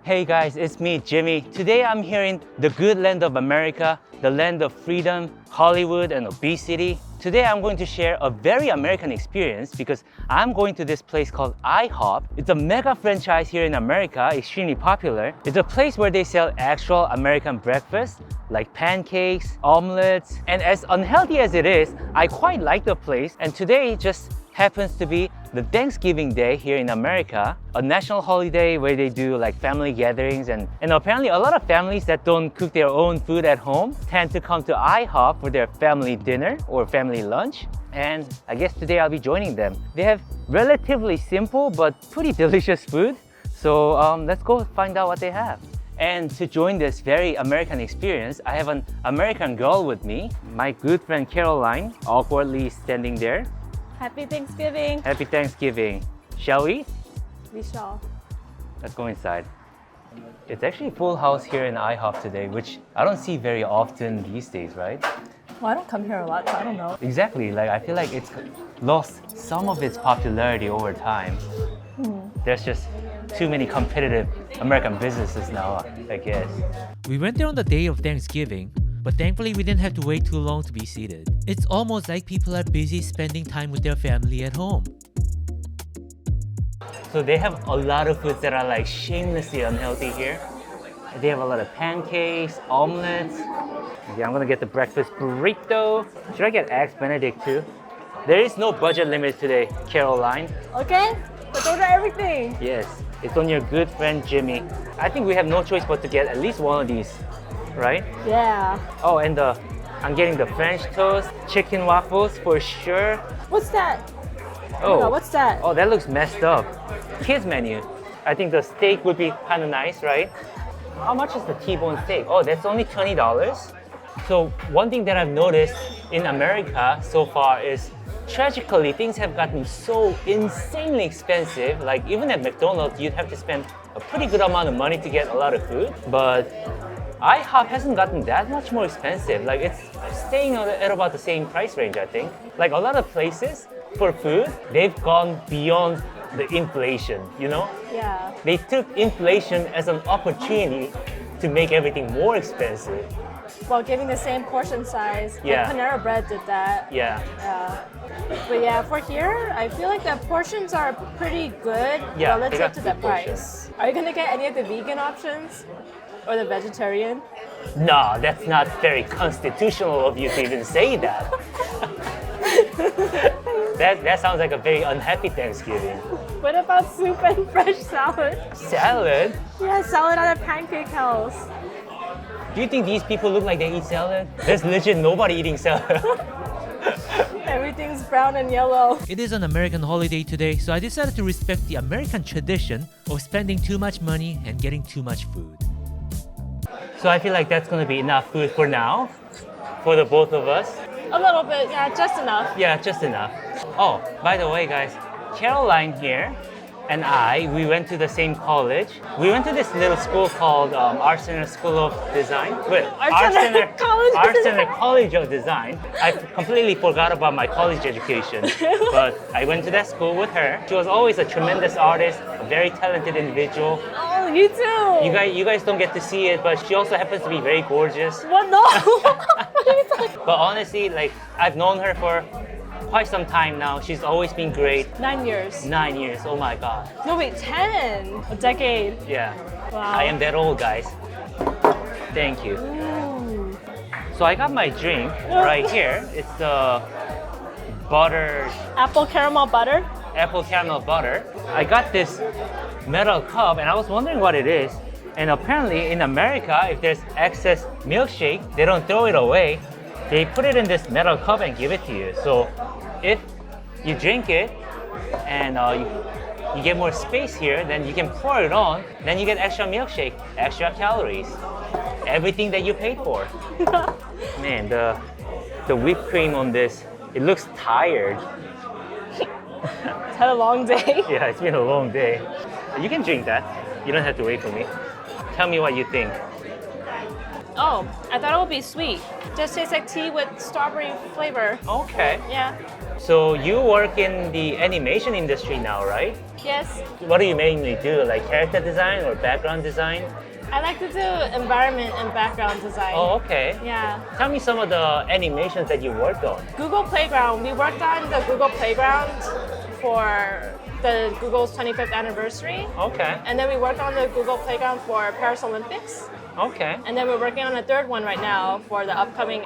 Hey guys, it's me, Jimmy. Today I'm here in the good land of America, the land of freedom, Hollywood, and obesity. Today I'm going to share a very American experience because I'm going to this place called IHOP. It's a mega franchise here in America, extremely popular. It's a place where they sell actual American breakfast like pancakes, omelets, and as unhealthy as it is, I quite like the place. And today just happens to be the Thanksgiving Day here in America, a national holiday where they do like family gatherings and apparently a lot of families that don't cook their own food at home tend to come to IHOP for their family dinner or family lunch. And I guess today I'll be joining them. They have relatively simple but pretty delicious food. So let's go find out what they have. And to join this very American experience, I have an American girl with me, my good friend Caroline, awkwardly standing there. Happy Thanksgiving! Happy Thanksgiving. Shall we? We shall. Let's go inside. It's actually full house here in IHOP today, which I don't see very often these days, right? Well, I don't come here a lot, so I don't know. Exactly, like I feel like it's lost some of its popularity over time. There's just too many competitive American businesses now, I guess. We went there on the day of Thanksgiving, but thankfully we didn't have to wait too long to be seated. It's almost like people are busy spending time with their family at home. So they have a lot of foods that are like shamelessly unhealthy here. They have a lot of pancakes, omelets. Okay, I'm gonna get the breakfast burrito. Should I get eggs Benedict too? There is no budget limit today, Caroline. Okay, let's order everything. Yes, it's on your good friend Jimmy. I think we have no choice but to get at least one of these, right? Yeah. Oh, and I'm getting the French toast, chicken waffles for sure. What's that? Oh, God, what's that? Oh, that looks messed up. Kids menu. I think the steak would be kind of nice, right? How much is the T-bone steak? Oh, that's only $20. So one thing that I've noticed in America so far is tragically things have gotten so insanely expensive. Like even at McDonald's, you'd have to spend a pretty good amount of money to get a lot of food. But IHOP hasn't gotten that much more expensive. Like it's staying at about the same price range, I think. Like a lot of places for food, they've gone beyond the inflation, you know? Yeah. They took inflation as an opportunity to make everything more expensive. While giving the same portion size. Yeah. Like Panera Bread did that. Yeah. Yeah. But yeah, for here, I feel like the portions are pretty good Yeah, they relative got to the good price. portions. Are you gonna get any of the vegan options? Or the vegetarian? No, that's not very constitutional of you to even say that. That sounds like a very unhappy Thanksgiving. What about soup and fresh salad? Salad? Yeah, salad at a pancake house. Do you think these people look like they eat salad? There's legit nobody eating salad. Everything's brown and yellow. It is an American holiday today, so I decided to respect the American tradition of spending too much money and getting too much food. So I feel like that's gonna be enough food for now, for the both of us. A little bit, yeah, just enough. Yeah, just enough. Oh, by the way, guys, Caroline here and we went to the same college. We went to this little school called Art Center School of Design. Wait, Art Center College. Art Center College of Design. I completely forgot about my college education, but I went to that school with her. She was always a tremendous artist, a very talented individual. Oh, you too. You guys don't get to see it, but she also happens to be very gorgeous. What? No. What are you talking? But honestly, like I've known her for quite some time now. She's always been great. 9 years. 9 years, oh my god. No, wait, 10. A decade. Yeah. Wow. I am that old, guys. Thank you. Ooh. So I got my drink right here. It's the butter, Apple caramel butter. apple caramel butter. I got this metal cup and I was wondering what it is. And apparently in America, if there's excess milkshake, they don't throw it away. They put it in this metal cup and give it to you. So if you drink it and you get more space here, then you can pour it on, then you get extra milkshake, extra calories, everything that you paid for. Man, the whipped cream on this, it looks tired. It's had a long day. Yeah, it's been a long day. You can drink that. You don't have to wait for me. Tell me what you think. Oh, I thought it would be sweet. Just tastes like tea with strawberry flavor. Okay. Yeah. So you work in the animation industry now, right? Yes. What do you mainly do? Like character design or background design? I like to do environment and background design. Oh, okay. Yeah. Tell me some of the animations that you worked on. Google Playground. We worked on the Google Playground for the Google's 25th anniversary. Okay. And then we worked on the Google Playground for Paris Olympics. Okay. And then we're working on a third one right now for the upcoming.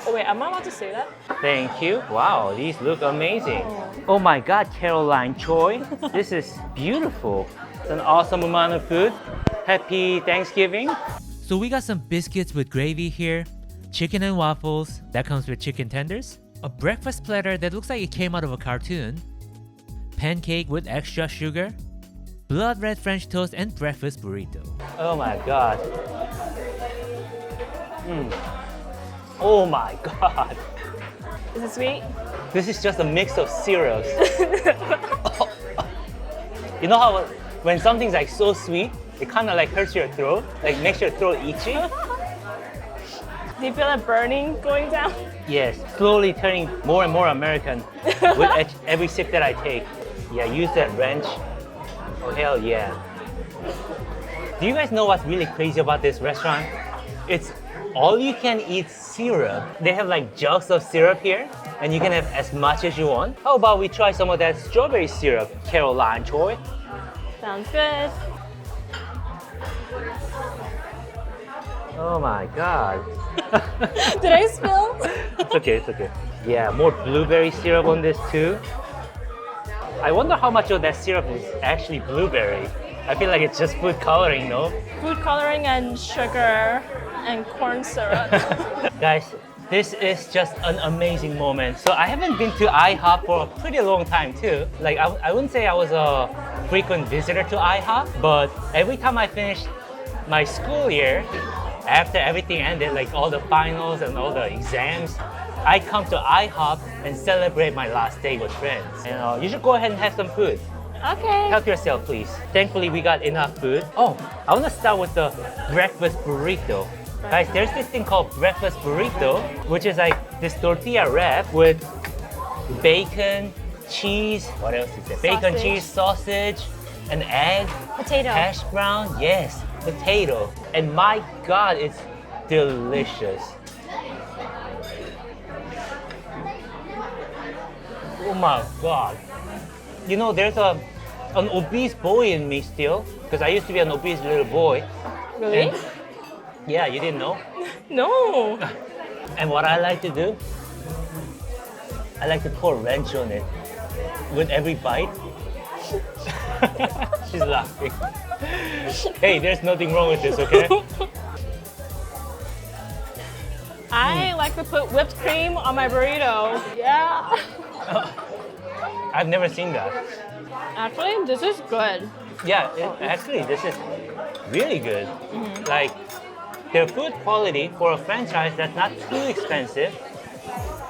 Oh wait, am I allowed to say that? Thank you. Wow, these look amazing. Oh my God, Caroline Choi. This is beautiful. It's an awesome amount of food. Happy Thanksgiving. So we got some biscuits with gravy here, chicken and waffles, that comes with chicken tenders, a breakfast platter that looks like it came out of a cartoon, pancake with extra sugar, blood red French toast, and breakfast burrito. Oh my God. Oh my God. Is it sweet? This is just a mix of syrups. You know how when something's like so sweet, it kind of like hurts your throat, like makes your throat itchy? Do you feel it burning going down? Yes, slowly turning more and more American with every sip that I take. Yeah, use that wrench. Oh, hell yeah. Do you guys know what's really crazy about this restaurant? It's all you can eat syrup. They have like jugs of syrup here, and you can have as much as you want. How about we try some of that strawberry syrup, Caroline Choi? Sounds good. Oh my God. Did I spill? It's okay, it's okay. Yeah, more blueberry syrup on this too. I wonder how much of that syrup is actually blueberry. I feel like it's just food coloring, no? Food coloring and sugar and corn syrup. Guys, this is just an amazing moment. So I haven't been to IHOP for a pretty long time too. Like I wouldn't say I was a frequent visitor to IHOP, but every time I finished my school year, after everything ended, like all the finals and all the exams, I come to IHOP and celebrate my last day with friends. And you should go ahead and have some food. Okay. Help yourself, please. Thankfully, we got enough food. Oh, I want to start with the breakfast burrito. Guys, there's this thing called breakfast burrito, which is like this tortilla wrap with bacon, cheese, what else is there? Bacon, Sausage. cheese, sausage, an egg, Potato. hash brown, yes, potato. And my God, it's delicious. Oh my God. You know, there's an obese boy in me still, because I used to be an obese little boy. Really? And- yeah, you didn't know? No. And what I like to do, I like to pour ranch on it with every bite. She's laughing. Hey, there's nothing wrong with this, okay? I like to put whipped cream on my burrito. Yeah. I've never seen that. Actually, this is good. Yeah, actually, this is really good. Like, their food quality for a franchise that's not too expensive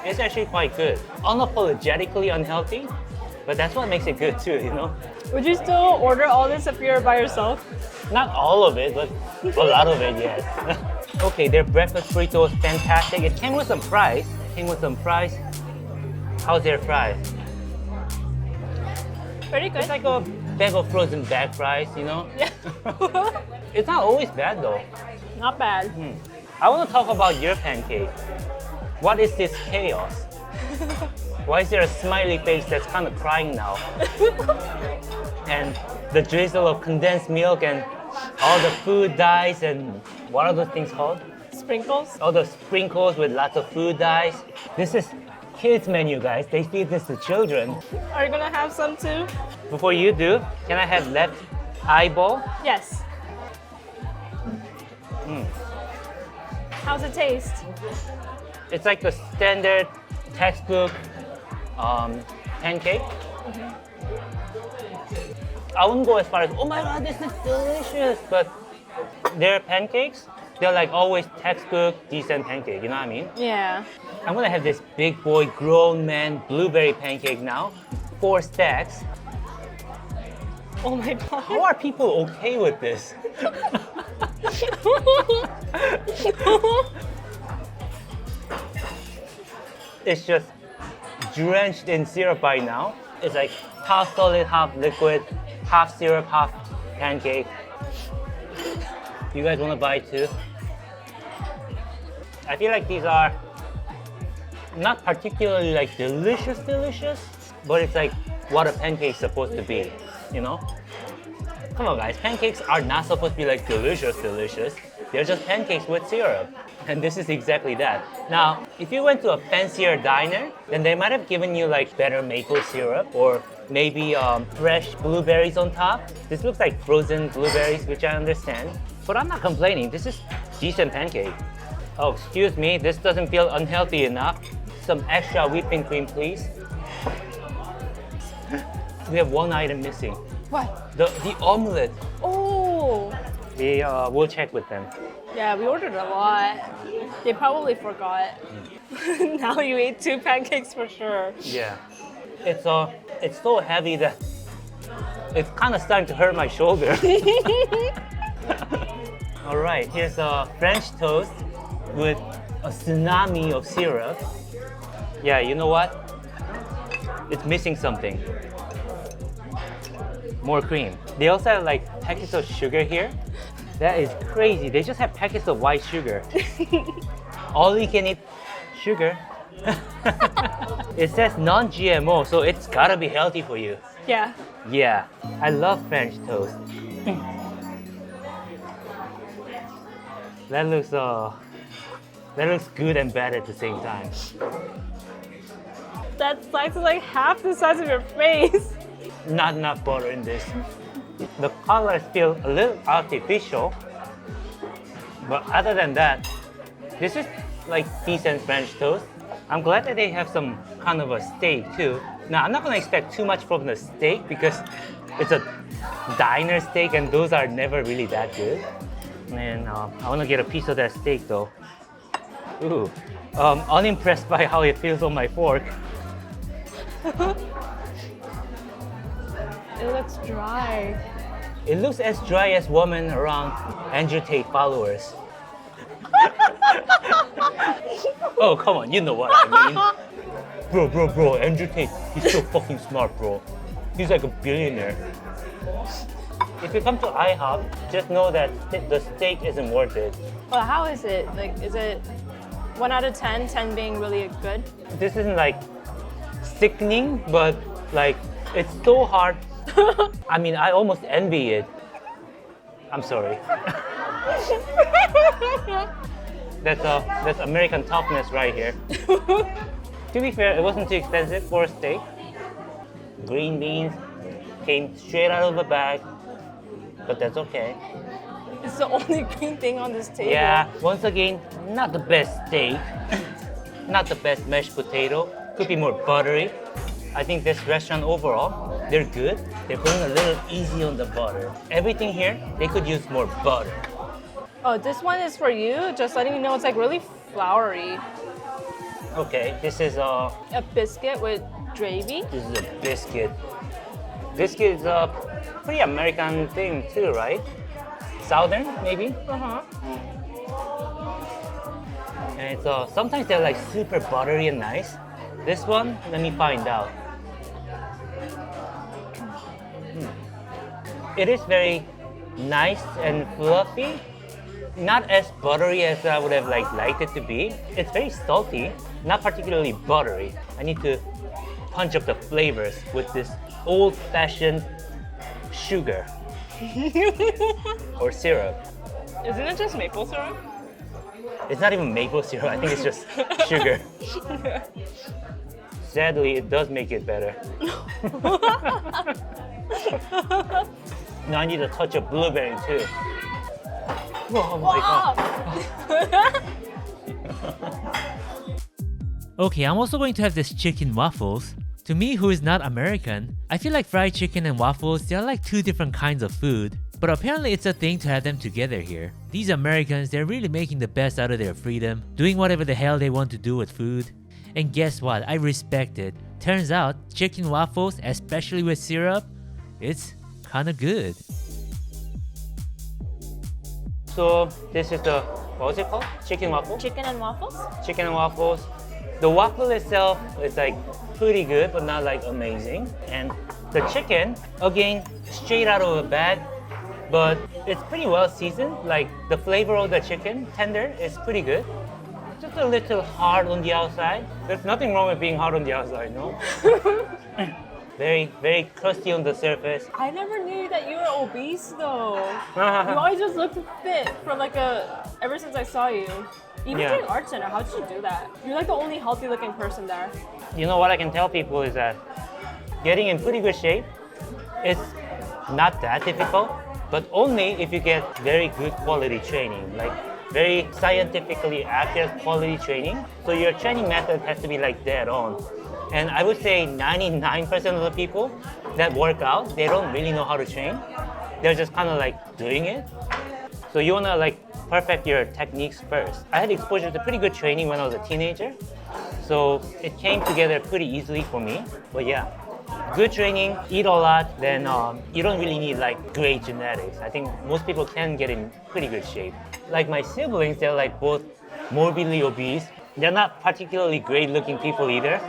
is actually quite good. Unapologetically unhealthy, but that's what makes it good too, you know? Would you still order all this if you're by yourself? Not all of it, but a lot of it, yes. Okay, their breakfast burrito is fantastic. It came with some fries. How's their fries? Pretty good. It's like a bag of frozen bag fries, you know? Yeah. It's not always bad though. Not bad. I want to talk about your pancake. What is this chaos? Why is there a smiley face that's kind of crying now? And the drizzle of condensed milk and all the food dyes and what are those things called? Sprinkles. All the sprinkles with lots of food dyes. This is kids menu, guys. They feed this to children. Are you gonna have some too? Before you do, can I have left eyeball? Yes. How's it taste? It's like a standard textbook pancake. I wouldn't go as far as, oh my God, this is delicious. But their pancakes, they're like always textbook, decent pancake, you know what I mean? Yeah. I'm gonna have this big boy, grown man blueberry pancake now. 4 stacks. Oh my God. How are people okay with this? It's just drenched in syrup by now. It's like half solid, half liquid, half syrup, half pancake. You guys want to buy too? I feel like these are not particularly like delicious, but it's like what a pancake's supposed to be, you know? Come on guys, pancakes are not supposed to be like delicious. They're just pancakes with syrup. And this is exactly that. Now, if you went to a fancier diner, then they might have given you like better maple syrup or maybe fresh blueberries on top. This looks like frozen blueberries, which I understand. But I'm not complaining, this is decent pancake. Oh, excuse me, this doesn't feel unhealthy enough. Some extra whipping cream, please. We have one item missing. What? The omelet. Oh. We'll check with them. Yeah, we ordered a lot. They probably forgot. Now you ate 2 pancakes for sure. Yeah. It's so heavy that it's kind of starting to hurt my shoulder. All right, here's a French toast with a tsunami of syrup. Yeah, you know what? It's missing something. More cream. They also have like packets of sugar here. That is crazy. They just have packets of white sugar. All you can eat sugar. It says non-GMO, so it's gotta be healthy for you. Yeah. Yeah, I love French toast. That looks good and bad at the same time. That slice is like half the size of your face. Not enough butter in this. The colors feel a little artificial, but other than that, this is like decent French toast. I'm glad that they have some kind of a steak too. Now, I'm not gonna expect too much from the steak because it's a diner steak and those are never really that good. And I wanna get a piece of that steak though. Ooh, unimpressed by how it feels on my fork. It looks dry. It looks as dry as women around Andrew Tate followers. Oh, come on, you know what I mean. Bro, Andrew Tate, he's so fucking smart, bro. He's like a billionaire. If you come to IHOP, just know that the steak isn't worth it. Well, how is it? Like, is it 1 out of 10, 10 being really good? This isn't like sickening, but like it's so hard. I mean, I almost envy it. I'm sorry. That's American toughness right here. To be fair, it wasn't too expensive for a steak. Green beans came straight out of the bag, but that's okay. It's the only green thing on this table. Yeah, once again, not the best steak, not the best mashed potato. Could be more buttery. I think this restaurant overall, they're good. They're going a little easy on the butter. Everything here, they could use more butter. Oh, this one is for you. Just letting you know, it's like really floury. Okay, this is a biscuit with gravy. This is a biscuit. Biscuit is a pretty American thing too, right? Southern, maybe? Uh-huh. And it's sometimes they're like super buttery and nice. This one, let me find out. It is very nice and fluffy. Not as buttery as I would have liked it to be. It's very salty, not particularly buttery. I need to punch up the flavors with this old-fashioned sugar or syrup. Isn't it just maple syrup? It's not even maple syrup, I think it's just sugar. Sadly, it does make it better. Now I need a touch of blueberry too. Oh my god. Okay, I'm also going to have this chicken waffles. To me, who is not American, I feel like fried chicken and waffles, they're like 2 different kinds of food. But apparently it's a thing to have them together here. These Americans, they're really making the best out of their freedom, doing whatever the hell they want to do with food. And guess what? I respect it. Turns out, chicken waffles, especially with syrup, it's kinda good. So this is the, what was it called? Chicken waffle? Chicken and waffles? Chicken and waffles. The waffle itself is like pretty good, but not like amazing. And the chicken, again, straight out of a bag, but it's pretty well seasoned. Like the flavor of the chicken tender is pretty good. Just a little hard on the outside. There's nothing wrong with being hard on the outside, no? Very, very crusty on the surface. I never knew that you were obese though. You always just looked fit for like ever since I saw you. Even Yeah. during art center, how did you do that? You're like the only healthy looking person there. You know what I can tell people is that getting in pretty good shape is not that difficult, but only if you get very good quality training, like very scientifically accurate quality training. So your training method has to be like dead on. And I would say 99% of the people that work out, they don't really know how to train. They're just kind of like doing it. So you want to like perfect your techniques first. I had exposure to pretty good training when I was a teenager. So it came together pretty easily for me. But yeah, good training, eat a lot, then you don't really need like great genetics. I think most people can get in pretty good shape. Like my siblings, they're like both morbidly obese. They're not particularly great looking people either.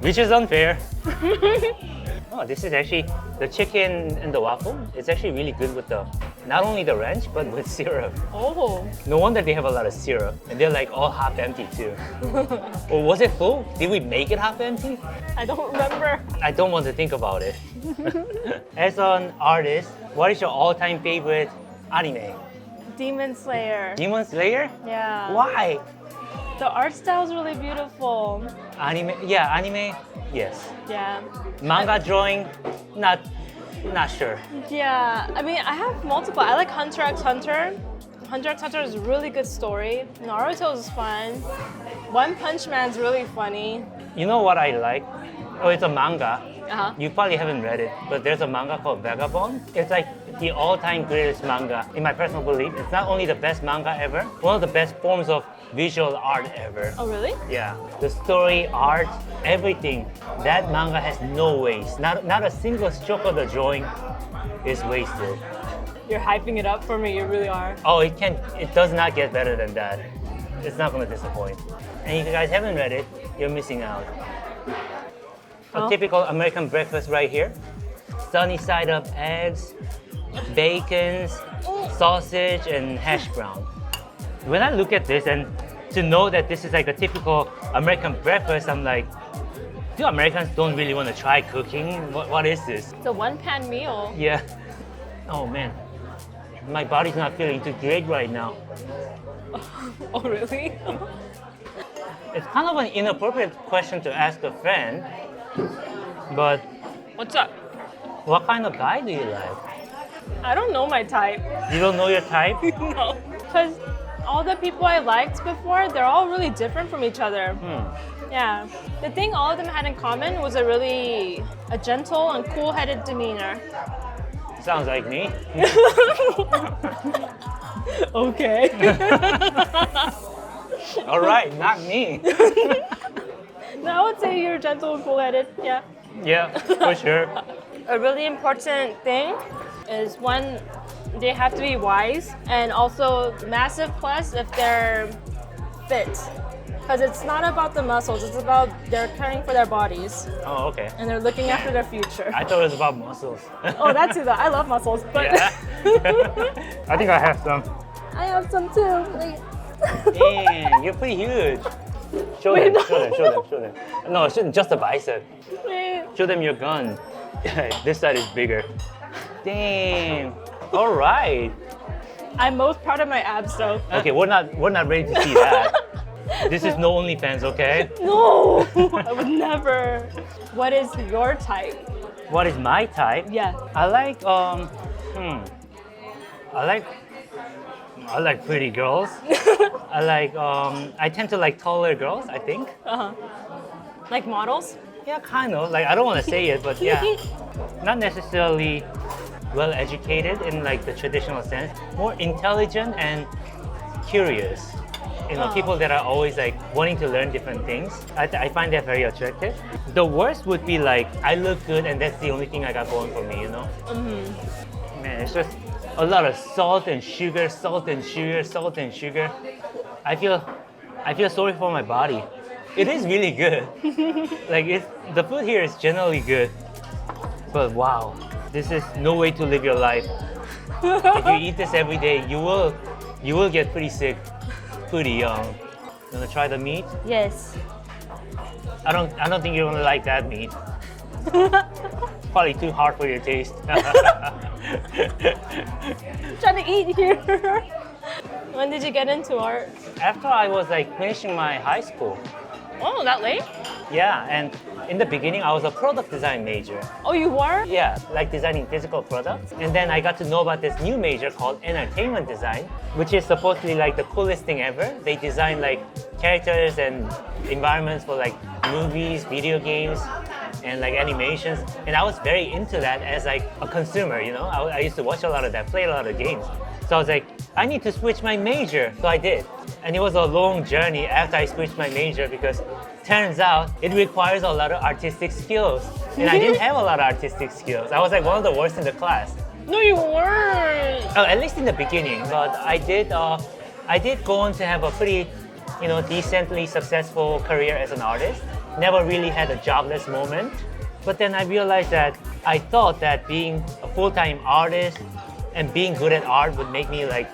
Which is unfair. Oh, this is actually the chicken and the waffle. It's actually really good with the, not only the ranch, but with syrup. Oh. No wonder they have a lot of syrup. And they're like all half empty too. Or was it full? Did we make it half empty? I don't remember. I don't want to think about it. As an artist, what is your all-time favorite anime? Demon Slayer. Demon Slayer? Yeah. Why? The art style is really beautiful. Anime? Yeah, anime. Yes. Yeah. Manga drawing? Not sure. Yeah. I mean, I have multiple. I like Hunter x Hunter. Hunter x Hunter is a really good story. Naruto is fun. One Punch Man's really funny. You know what I like? Oh, it's a manga. Uh-huh. You probably haven't read it, but there's a manga called Vagabond. It's like the all-time greatest manga, in my personal belief. It's not only the best manga ever, one of the best forms of visual art ever. Oh, really? Yeah, the story, art, everything. That manga has no waste. Not a single stroke of the drawing is wasted. You're hyping it up for me. You really are. Oh, it does not get better than that. It's not gonna disappoint. And if you guys haven't read it, you're missing out. A Oh. typical American breakfast right here. Sunny side up eggs, bacons, sausage, and hash brown. When I look at this and to know that this is like a typical American breakfast, I'm like, do Americans don't really want to try cooking? What is this? It's a one-pan meal. Yeah. Oh man, my body's not feeling too great right now. Oh, really? It's kind of an inappropriate question to ask a friend, but What's up? what kind of guy do you like? I don't know my type. You don't know your type? No. Because all the people I liked before, they're all really different from each other. Yeah. The thing all of them had in common was a gentle and cool-headed demeanor. Sounds like me. Okay. All right, not me. No, I would say you're gentle and cool-headed. Yeah. Yeah, for sure. A really important thing is one, they have to be wise, and also massive plus if they're fit. Because it's not about the muscles, it's about they're caring for their bodies Oh, okay. and they're looking after their future. I thought it was about muscles. Oh, that too though. I love muscles, but Yeah. I think I have some. I have some too. Dang, you're pretty huge. Show them, show them. No, just a bicep. Show them your gun. This side is bigger. Damn. All right. I'm most proud of my abs though. Okay, we're not ready to see that. This is no OnlyFans, okay? No, I would never. What is your type? What is my type? Yeah. I like I like pretty girls. I tend to like taller girls, I think. Like models? Yeah, kind of. Like I don't want to say it, but yeah. Not necessarily well educated in like the traditional sense. More intelligent and curious. You know, people that are always like wanting to learn different things. I find that very attractive. The worst would be like I look good and that's the only thing I got going for me, you know? Man, it's just a lot of salt and sugar, salt and sugar, salt and sugar. I feel sorry for my body. It is really good. The food here is generally good. But wow, this is no way to live your life. If you eat this every day, you will get pretty sick, pretty young. You wanna try the meat? Yes. I don't think you're gonna like that meat. Probably too hard for your taste. Trying to eat here. When did you get into art? After I was like finishing my high school. Oh, that late? Yeah, and in the beginning I was a product design major. Oh, you were? Yeah, like designing physical products. And then I got to know about this new major called entertainment design, which is supposedly like the coolest thing ever. They design like characters and environments for like movies, video games, and like animations. And I was very into that as like a consumer, you know? I used to watch a lot of that, play a lot of games. So I was like, I need to switch my major. So I did. And it was a long journey after I switched my major because turns out it requires a lot of artistic skills. And I didn't have a lot of artistic skills. I was like one of the worst in the class. No, you weren't. At least in the beginning. But I did go on to have a pretty, decently successful career as an artist. Never really had a jobless moment. But then I realized that I thought that being a full-time artist and being good at art would make me like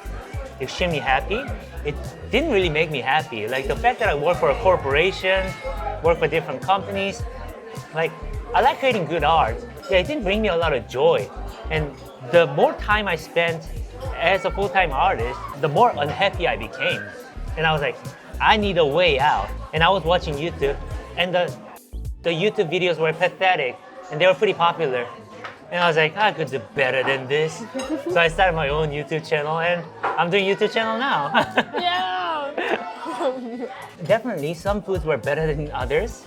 extremely happy. It didn't really make me happy. Like the fact that I work for a corporation, work for different companies, like I like creating good art. Yeah, it didn't bring me a lot of joy. And the more time I spent as a full-time artist, the more unhappy I became. And I was like, I need a way out. And I was watching YouTube, and the YouTube videos were pathetic, and they were pretty popular. And I was like, I could do better than this. So I started my own YouTube channel, and I'm doing YouTube channel now. Yeah. Definitely, some foods were better than others.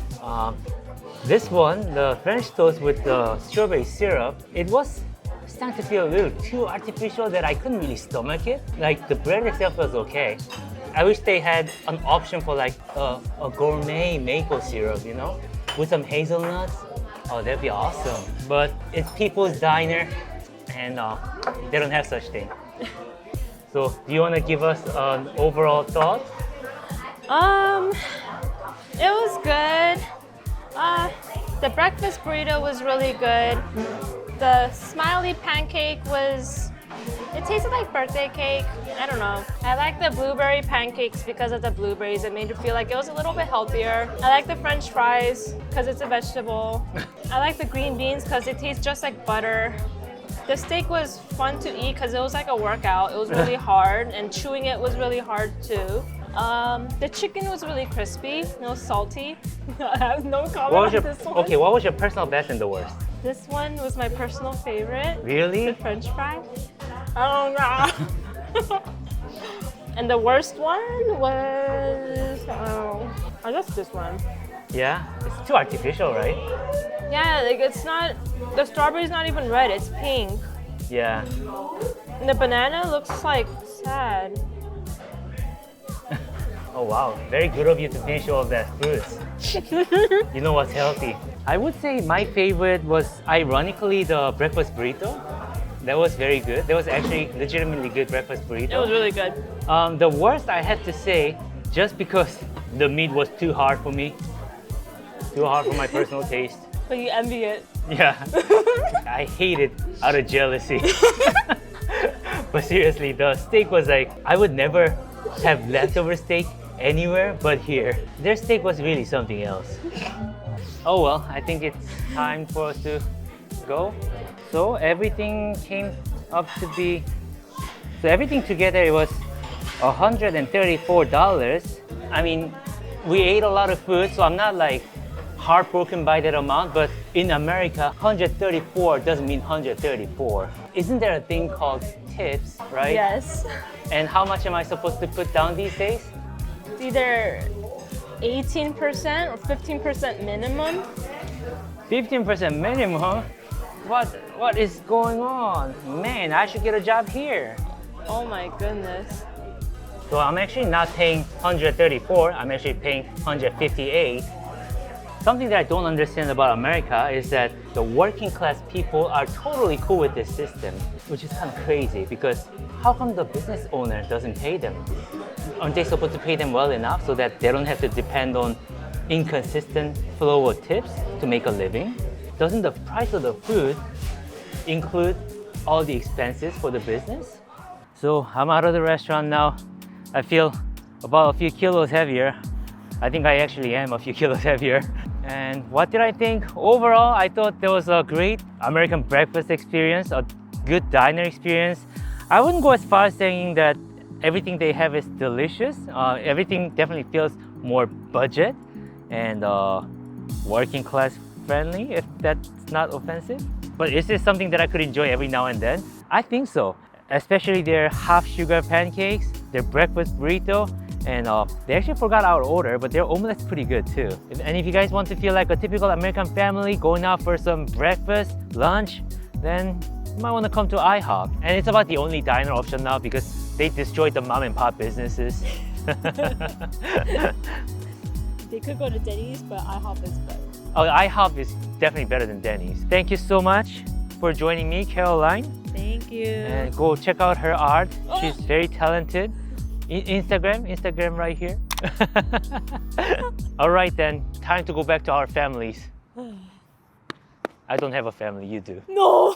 This one, the French toast with the strawberry syrup, it was starting to feel a little too artificial that I couldn't really stomach it. Like the bread itself was okay. I wish they had an option for like a gourmet maple syrup, with some hazelnuts. Oh, that'd be awesome. But it's people's diner, and they don't have such thing. So, do you want to give us an overall thought? It was good. The breakfast burrito was really good. The smiley pancake it tasted like birthday cake. I don't know. I like the blueberry pancakes because of the blueberries. It made it feel like it was a little bit healthier. I like the French fries because it's a vegetable. I like the green beans because it tastes just like butter. The steak was fun to eat because it was like a workout. It was really hard, and chewing it was really hard too. The chicken was really crispy. It was salty. I have no comment on this one. Okay, what was your personal best and the worst? This one was my personal favorite. Really? The French fry. Oh no. And the worst one was, I guess this one. Yeah, it's too artificial, right? Yeah, like it's not, the strawberry's not even red, it's pink. Yeah. And the banana looks like sad. Oh wow, very good of you to finish all of that fruits. You know what's healthy. I would say my favorite was ironically the breakfast burrito. That was very good. That was actually legitimately good breakfast burrito. It was really good. The worst I had to say, just because the meat was too hard for me. Too hard for my personal taste. But you envy it. Yeah. I hate it out of jealousy. But seriously, the steak was like, I would never have leftover steak anywhere but here. Their steak was really something else. Oh well, I think it's time for us to go. So everything came up to be, so everything together it was $134. I mean, we ate a lot of food, so I'm not like heartbroken by that amount, but in America, 134 doesn't mean 134. Isn't there a thing called tips, right? Yes. And how much am I supposed to put down these days? It's either 18% or 15% minimum. 15% minimum? What is going on? Man, I should get a job here. Oh my goodness. So I'm actually not paying 134, I'm actually paying 158. Something that I don't understand about America is that the working class people are totally cool with this system, which is kind of crazy because how come the business owner doesn't pay them? Aren't they supposed to pay them well enough so that they don't have to depend on inconsistent flow of tips to make a living? Doesn't the price of the food include all the expenses for the business? So I'm out of the restaurant now. I feel about a few kilos heavier. I think I actually am a few kilos heavier. And what did I think? Overall, I thought there was a great American breakfast experience, a good diner experience. I wouldn't go as far as saying that everything they have is delicious. Everything definitely feels more budget and working class friendly, if that's not offensive. But is this something that I could enjoy every now and then? I think so. Especially their half sugar pancakes, their breakfast burrito, and they actually forgot our order, but their omelet's pretty good too. And if you guys want to feel like a typical American family going out for some breakfast, lunch, then you might want to come to IHOP. And it's about the only diner option now because they destroyed the mom and pop businesses. They could go to Denny's, but IHOP is better. Oh, IHOP is definitely better than Denny's. Thank you so much for joining me, Caroline. Thank you. And go check out her art. She's very talented. Instagram right here. All right then, time to go back to our families. I don't have a family, you do. No!